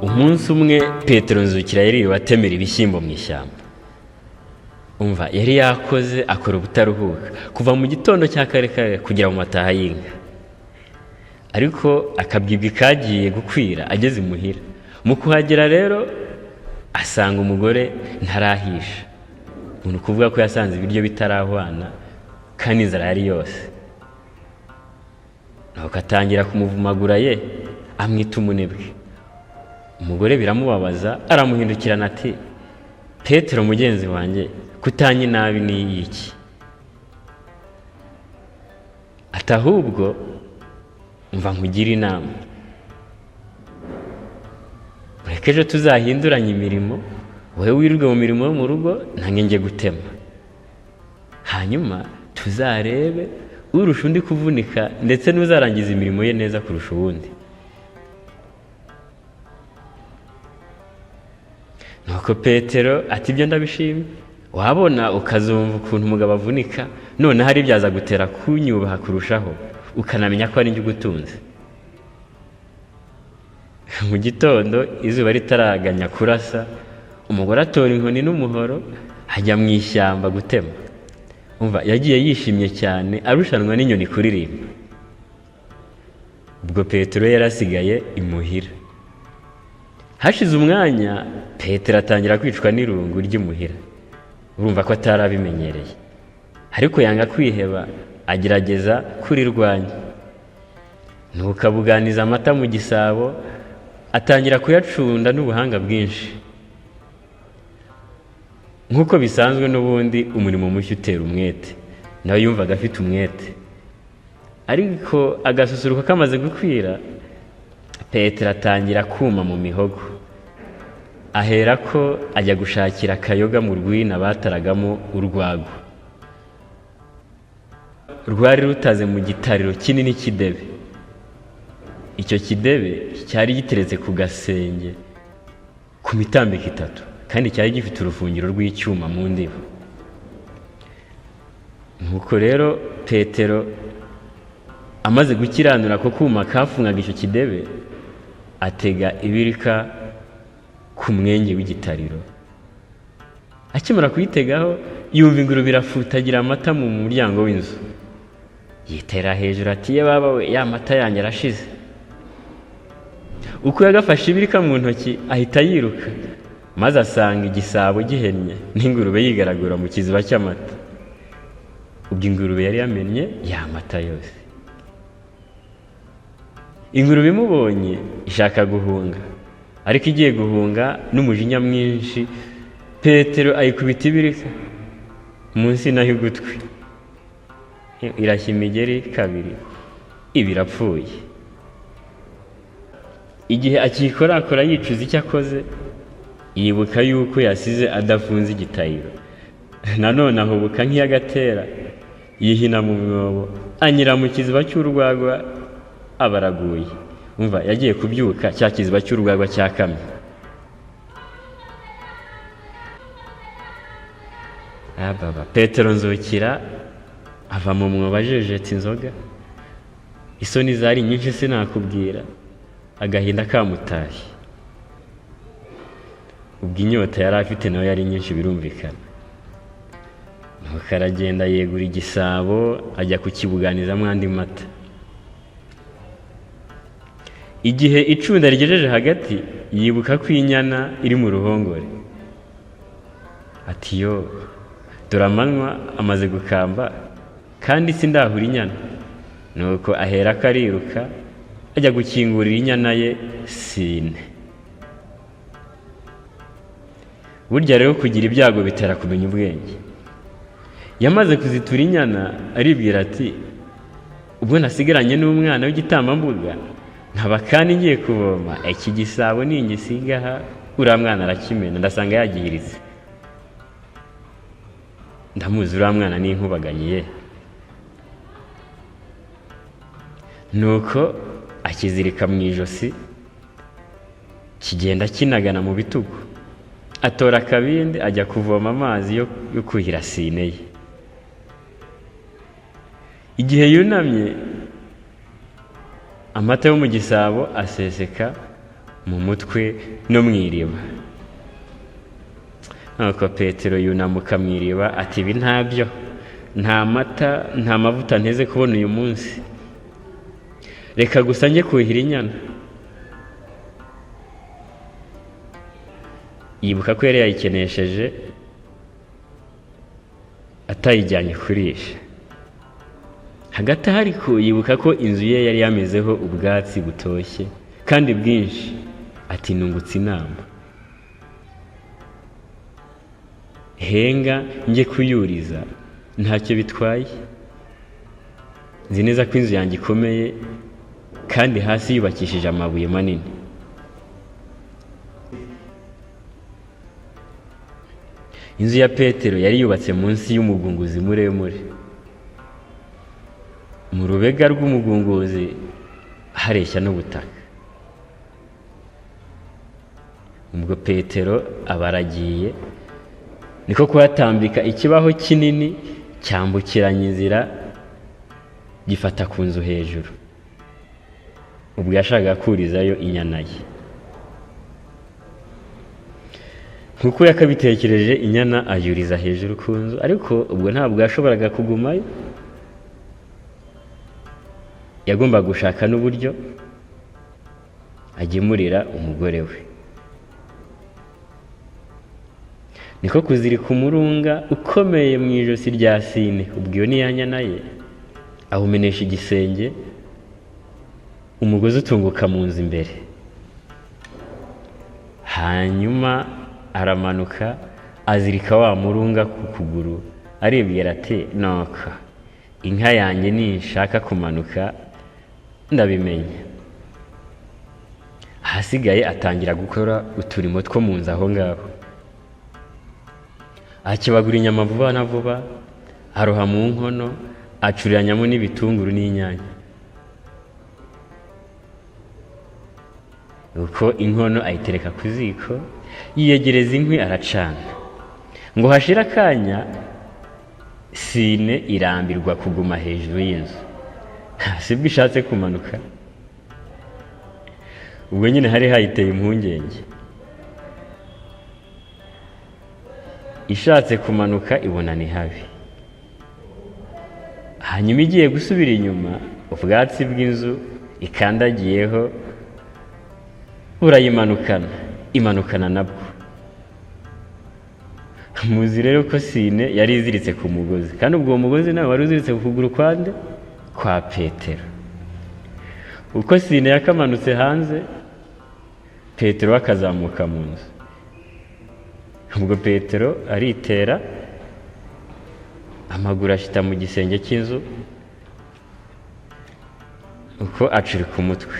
Umunsi umwe Petero Nzukira yiriwe atemera ibishyimbo mu ishyamba. Umva yari yakoze akora ubutaruhuka kuva mu gitondo cya kare kare kugera mu mataha y'inka. Ariko akabwibwi kagiye gukwira ageze imuhira. Mu kuhagera rero asanga umugore ntarahisha. Umuntu kuvuga ko yasanze ibiryo bitarahwana kandi inzara yari yose. Nuko atangira kumuvumagura ye amwita umunebwe. Umugore biramubabaza aramuhindukirana ati Petero mugenzi wanjye kutanyi nabi ni iki? Atahubwo umva nkugira inama. Murekeje tuzahinduranya imirimo, wowe wirirwe mu mirimo yo mu rugo nange nge gutema. Hanyuma tuzarebe urusha undi kuvunika ndetse n'uzarangiza imirimo ye neza kurusha uwundi. Nuko Petero ati ibyo ndabishimye. Wabona ukazumva ukuntu umugabo avunika none hari byaza gutera kunyubaha kurushaho ukanamenya ko ari njye ugutunze. Mu gitondo izuba ritaraganya kurasa umugore atora inkoni n'umuhoro ajya mu ishyamba gutema. Umva yagiye yishimye cyane arushanwa n'inyoni kuririmba. Ubwo Petero yarasigaye imuhira. Hashize umwanya Petero atangira kwicwa n'irungu ry'imuhira. Urumva ko atarabimenyereye. Ariko yanga kwiheba agerageza kurirwanya. Nuko abuganiza amata mu gisabo atangira kuyacunda n'ubuhanga bwinshi. Nkuko bisanzwe n'ubundi umurimo mushya utera umwete. Nawe yumvaga afite umwete. Ariko agasusuruko kamaze gukwira Petero atangira kuma mu mihogo. Aherako ajya gushakira akayoga mu rwina bataragamo urwagwa. Rwari rutaze mu gitariro kinini kidebe. Icyo kidebe cyari giteretse ku gasenge ku mitambiko itatu kandi cyari gifite urufungiro rw'icyuma mu ndiba. Nuko rero Petero amaze gukiranura ko kuma kafungaga icyo kidebe atega ibirika ku mwenge w'igitariro. Akimara kuyitegaho yumva ingurube irafutagira amata mu muryango w'inzu. Yitera hejuru ati ye baba we ya mata yanjye arashize. Uko yagafashe ibirika mu ntoki ahita yiruka maze asanga igisabo gihennye n'ingurube yigaragura mu kiziba cy'amata. Ubwo ingurube yari yamennye ya mata yose. Ingurube imubonye ishaka guhunga, ariko igiye guhunga n'umujinya mwinshi Petero ayikubita ibirika munsi naho ugutwi. Irashya imigeri kabiri ibirapfuye. Igihe akikorakora yicuza icyo akoze yibuka yuko yasize adafunze igitayiro. Nanone ahubuka nk'iyagatera yihina mu mwobo anyira mu kiziba cy'urwagwa abaraguye. Umva yagiye kubyuka cya kiziba cy'urwagwa cyakamye. Petero Nzukira ava mu mwobo ajejeta inzoga. Isoni zari nyinshi sinakubwira. Agahinda kamutashye. Ubwo inyota yari afite nawe yari nyinshi birumvikana. Nuko aragenda yegura igisabo ajya kukibuganizamo andi mata. Igihe icunda rigejeje hagati yibuka ko inyana iri mu ruhongore. Ati yo dore amanywa amaze gukamba kandi sindahura inyana. Nuko aherako ariruka ajya gukingurira inyana ye Sine. Burya rero kugira ibyago bitera kumenya ubwenge. Yamaze kuzitura inyana aribwira ati ubwo nasigaranye n'umwana w'igitambambuga nkaba kandi ngiye kuvoma iki gisabo ningisigaha uriya mwana arakimena ndasanga yagihiritse. Ndamuzi uriya mwana n'inkubaganyiye. Nuko akizirika mu ijosi kigenda kinagana mu bitugu. Atora akabindi ajya kuvoma amazi yo kuhira Sine ye. igihe yunamye amata yo mu gisabo aseseka mu mutwe no mu iriba. Nuko Petero yunamuka mu iriba ati ibi ntabyo, nta mata nta mavuta nteze kubona uyu munsi, reka gusa njye kuhira inyana. Yibuka ko yari yayikenesheje atayijyanye kurisha. Hagati aho ariko yibuka ko inzu ye yari yamezeho ubwatsi butoshye kandi bwinshi, ati nungutse inama, henga njye kuyuriza ntacyo bitwaye, nzi neza ko inzu yanjye ikomeye kandi hasi yubakishije amabuye manini. Inzu ya Petero yari yubatse munsi y'umugunguzi muremure. Mu rubega rw'umugunguzi hareshya n'ubutaka. Ubwo Petero abaragiye, niko kuhatambika ikibaho kinini cyambukiranya inzira gifata ku nzu hejuru. Ubwo yashakaga kurizayo inyana ye. Nkuko yakabitekereje, inyana ayuriza hejuru ku nzu, ariko ubwo ntabwo yashoboraga kugumayo. Yagomba gushaka n'uburyo agemurira umugore we. Niko kuzirika umurunga ukomeye mu ijosi rya Sine, ubwo iyo ni ya nyana ye, awumenesha igisenge, umugozi utunguka mu nzu imbere. Hanyuma aramanuka azirika wa murunga ku kuguru, aribwira ati noka inka yanjye nishaka kumanuka ndabimenye. Ahasigaye atangira gukora uturimo two mu nzu aho ngaho. Akibagura inyama vuba na vuba, aroha mu nkono, acuriranyamo n'ibitunguru n'inyanya. Uko inkono ayitereka ku ziko, yiyegereza inkwi aracana. Ngo hashira akanya, Sine irambirwa kuguma hejuru y'inzu, sibwo ishatse kumanuka. Ubwo nyine hari hayiteye impungenge. Ishatse kumanuka ibona ni habi. Hanyuma igiye gusubira inyuma, ubwatsi bw'inzu ikandagiyeho imanukana nabwo. Muzi rero ko Sine yari iziritse ku mugozi, kandi ubwo mugozi nawe wari uziritse ku kuguru kwande kwa Petero. Uko Sine yakamanutse hanze, Petero akazamuka mu nzu. Ubwo Petero aritera, amaguru ashita mu gisenge cy'inzu, uko acurika umutwe.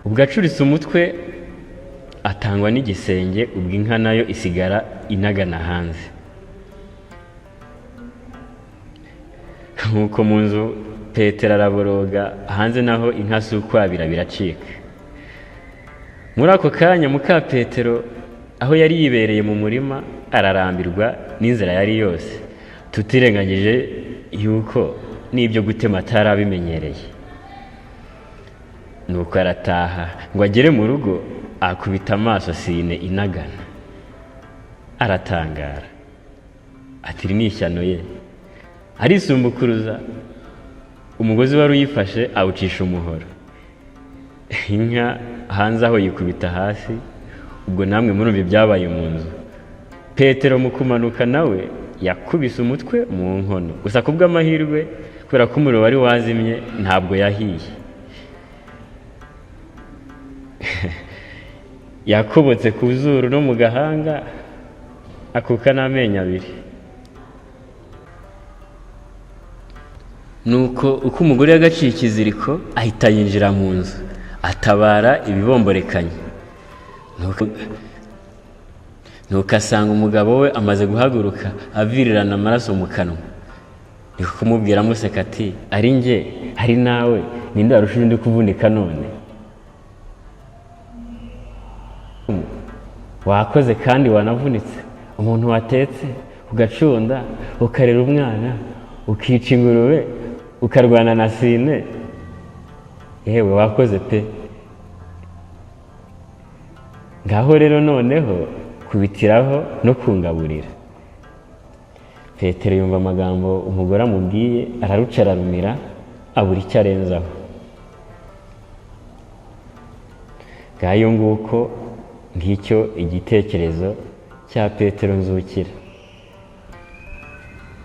Ubwo acuritse umutwe atangwa n'igisenge, ubwo inka nayo isigara inagana hanze. Nkuko mu nzu Petero araboroga, hanze naho inka si ukwabira biracika. Muri ako kanya muka Petero aho yari yibereye mu murima ararambirwa n'inzira yari yose, tutirengagije yuko n'ibyo gutema atarabimenyereye. Nuko arataha, ngo agere mu rugo akubita amaso Sine inagana. Aratangara ati iri ni ishyano ye. Arisumbukuruza, umugozi wari uyifashe awucisha umuhoro. Inka hanze aho yikubita hasi. Ubwo namwe murumva ibyabaye mu nzu. Petero mu kumanuka nawe yakubise umutwe mu nkono, gusa kubw'amahirwe kubera ko umuriro wari wazimye ntabwo yahiye. Yakobotse ku zuru no mu gahanga, akuka n'amenyo abiri. Nuko uko umugore yagaciye ikiziriko, ahita yinjira mu nzu, atabara ibibomborekanye. Nuko asanga umugabo we amaze guhaguruka, avirirana amaraso mu kanwa. Niko kumubwira amuseka ati ari njye, ari nawe, ninde warusha undi kuvunika none? Wakoze kandi wanavunitse. Umuntu watetse ugacunda ukarera umwana ukica ingurube ukarwana na sine, yewe wakoze pe. Ngaho rero noneho kubitiraho no kungaburira. Petero yumva amagambo umugore amubwiye, araruca ararumira, abura icyo arenzaho. Ngayo nguko ngicyo igitekerezo cya Petero Nzukira.